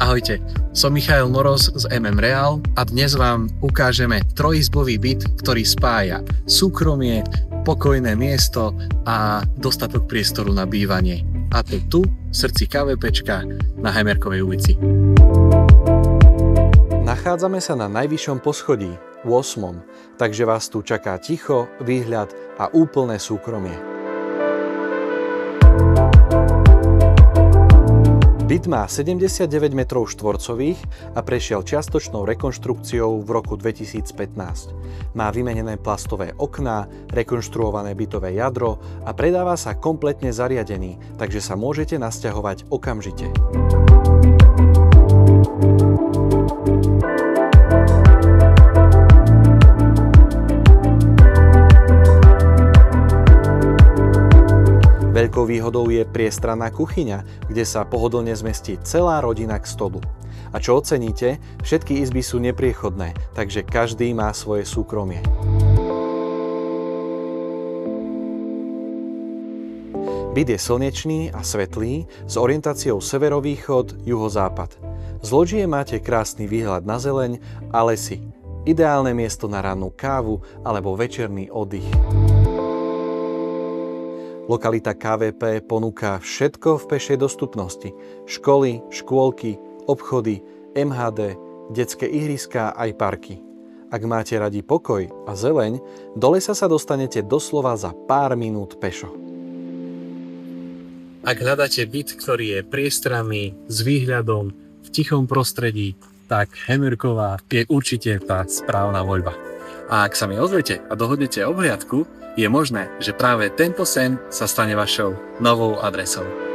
Ahojte, som Michael Moroz z Real a dnes vám ukážeme trojizbový byt, ktorý spája súkromie, pokojné miesto a dostatok priestoru na bývanie. A to tu, v srdci KVPčka na Hemerkovej ulici. Nachádzame sa na najvyššom poschodí, 8., takže vás tu čaká ticho, výhľad a úplné súkromie. Byt má 79 metrov štvorcových a prešiel čiastočnou rekonštrukciou v roku 2015. Má vymenené plastové okná, rekonštruované bytové jadro a predáva sa kompletne zariadený, takže sa môžete nasťahovať okamžite. Veľkou výhodou je priestranná kuchyňa, kde sa pohodlne zmestí celá rodina k stolu. A čo oceníte, všetky izby sú nepriechodné, takže každý má svoje súkromie. Byt je slnečný a svetlý, s orientáciou severovýchod, juhozápad. Z loďie máte krásny výhľad na zeleň a lesy. Ideálne miesto na rannú kávu alebo večerný oddych. Lokalita KVP ponúka všetko v pešej dostupnosti. Školy, škôlky, obchody, MHD, detské ihriská aj parky. Ak máte radi pokoj a zeleň, do lesa sa dostanete doslova za pár minút pešo. Ak hľadáte byt, ktorý je priestranný, s výhľadom, v tichom prostredí, tak Hemerková je určite tá správna voľba. A ak sa mi ozvete a dohodnete obhliadku, je možné, že práve tento sen sa stane vašou novou adresou.